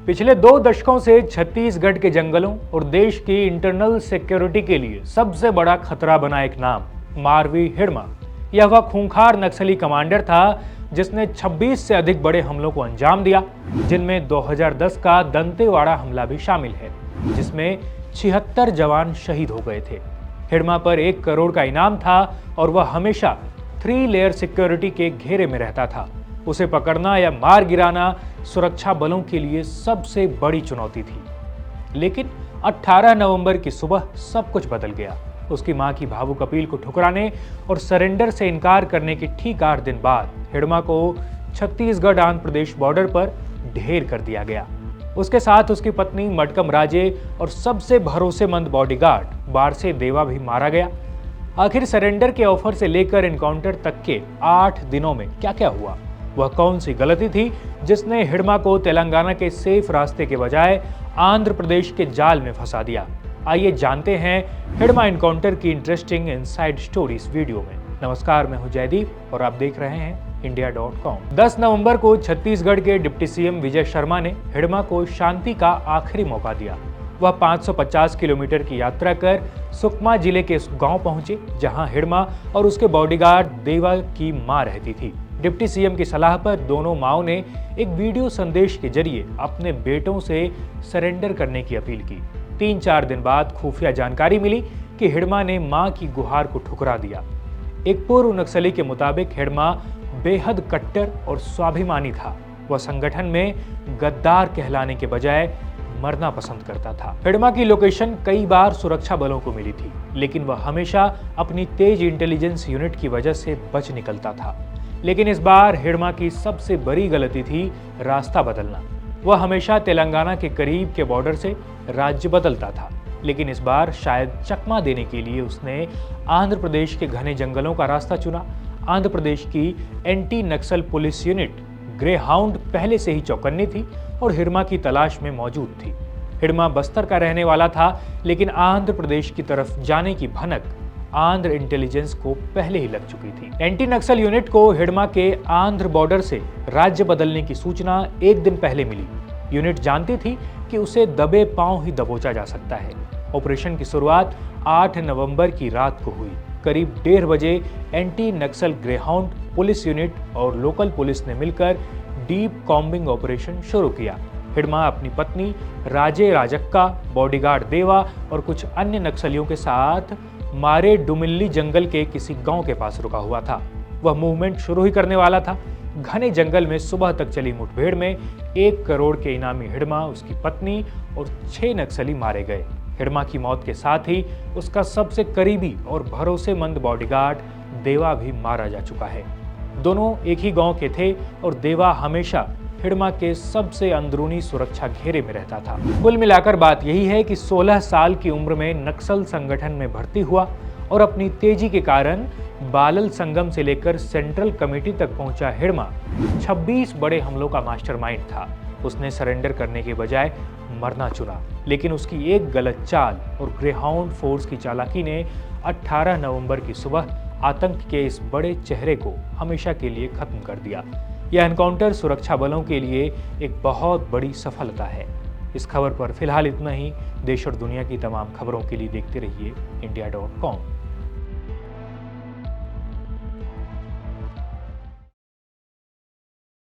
पिछले 2 दशकों से छत्तीसगढ़ के जंगलों और देश की इंटरनल सिक्योरिटी के लिए सबसे बड़ा खतरा बना एक नाम मारवी हिड़मा। यह वह खूंखार नक्सली कमांडर था जिसने 26 से अधिक बड़े हमलों को अंजाम दिया, जिनमें 2010 का दंतेवाड़ा हमला भी शामिल है, जिसमें 76 जवान शहीद हो गए थे। हिड़मा पर 1 करोड़ का इनाम था और वह हमेशा 3 लेयर सिक्योरिटी के घेरे में रहता था। उसे पकड़ना या मार गिराना सुरक्षा बलों के लिए सबसे बड़ी चुनौती थी। लेकिन 18 नवंबर की सुबह सब कुछ बदल गया। उसकी मां की भावुक अपील को ठुकराने और सरेंडर से इनकार करने के ठीक 8 दिन बाद हिड़मा को छत्तीसगढ़ आंध्र प्रदेश बॉर्डर पर ढेर कर दिया गया। उसके साथ उसकी पत्नी मडकम राजे और सबसे भरोसेमंद बॉडीगार्ड बारसे देवा भी मारा गया। आखिर सरेंडर के ऑफर से लेकर एनकाउंटर तक के 8 दिनों में क्या क्या हुआ? वह कौन सी गलती थी जिसने हिड़मा को तेलंगाना के सेफ रास्ते के बजाय आंध्र प्रदेश के जाल में फंसा दिया? आइए जानते हैं हिड़मा एनकाउंटर की इंटरेस्टिंग इनसाइड स्टोरी इस वीडियो में। नमस्कार, मैं हूं जयदीप और आप देख रहे हैं इंडिया.com। 10 नवंबर को छत्तीसगढ़ के डिप्टी सीएम विजय शर्मा ने हिड़मा को शांति का आखिरी मौका दिया। वह 550 किलोमीटर की यात्रा कर सुकमा जिले के उस गांव पहुंचे जहां हिड़मा और उसके बॉडीगार्ड देवा की मां रहती थी। डिप्टी सीएम की सलाह पर दोनों माओं ने एक वीडियो संदेश के जरिए अपने बेटों से सरेंडर करने की अपील की। 3-4 दिन बाद खुफिया जानकारी मिली कि हिड़मा ने मां की गुहार को ठुकरा दिया। एक पूर्व नक्सली के मुताबिक हिड़मा बेहद कट्टर और स्वाभिमानी था। वह संगठन में गद्दार कहलाने के बजाय मरना पसंद करता था। हिड़मा की लोकेशन कई बार सुरक्षा बलों को मिली थी, लेकिन वह हमेशा अपनी तेज इंटेलिजेंस यूनिट की वजह से बच निकलता था। लेकिन इस बार हिड़मा की सबसे बड़ी गलती थी रास्ता बदलना। वह हमेशा तेलंगाना के करीब के बॉर्डर से राज्य बदलता था, लेकिन इस बार शायद चकमा देने के लिए उसने आंध्र प्रदेश के घने जंगलों का रास्ता चुना। आंध्र प्रदेश की एंटी नक्सल पुलिस यूनिट ग्रे हाउंड पहले से ही चौकन्नी थी और हिड़मा की तलाश में मौजूद थी। हिड़मा बस्तर का रहने वाला था, लेकिन आंध्र प्रदेश की तरफ जाने की भनक आंध्र इंटेलिजेंस को पहले ही लग चुकी थी। एंटी नक्सल यूनिट को हिड़मा के आंध्र बॉर्डर से राज्य बदलने की सूचना 1 दिन पहले मिली। यूनिट जानती थी कि उसे दबे पांव ही दबोचा जा सकता है। ऑपरेशन की शुरुआत 8 नवंबर की रात को हुई। करीब 1:30 बजे एंटी नक्सल ग्रेहाउंड पुलिस यूनिट और लोकल पुलिस ने मिलकर डीप कॉम्बिंग ऑपरेशन शुरू किया। हिड़मा अपनी पत्नी राजे राजक्का, बॉडीगार्ड देवा और कुछ अन्य नक्सलियों के साथ मारे डुमिल्ली जंगल के किसी गांव के पास रुका हुआ था। वह मूवमेंट शुरू ही करने वाला था। घने जंगल में सुबह तक चली मुठभेड़ में 1 करोड़ के इनामी हिड़मा, उसकी पत्नी और 6 नक्सली मारे गए। हिड़मा की मौत के साथ ही उसका सबसे करीबी और भरोसेमंद बॉडीगार्ड देवा भी मारा जा चुका है। दोनों एक ही गांव के थे और देवा हमेशा हिड़मा के सबसे अंदरूनी सुरक्षा घेरे में रहता था। कुल मिलाकर बात यही है कि 16 साल की उम्र में नक्सल संगठन में भर्ती हुआ और अपनी तेजी के कारण बालल संगम से लेकर सेंट्रल कमेटी तक पहुंचा हिड़मा 26 बड़े हमलों का मास्टरमाइंड था। उसने सरेंडर करने के बजाय मरना चुना, लेकिन उसकी एक गलत चाल और ग्रेहाउंड फोर्स की चालाकी ने 18 नवंबर की सुबह आतंक के इस बड़े चेहरे को हमेशा के लिए खत्म कर दिया। यह एनकाउंटर सुरक्षा बलों के लिए एक बहुत बड़ी सफलता है। इस खबर पर फिलहाल इतना ही। देश और दुनिया की तमाम खबरों के लिए देखते रहिए इंडिया.com।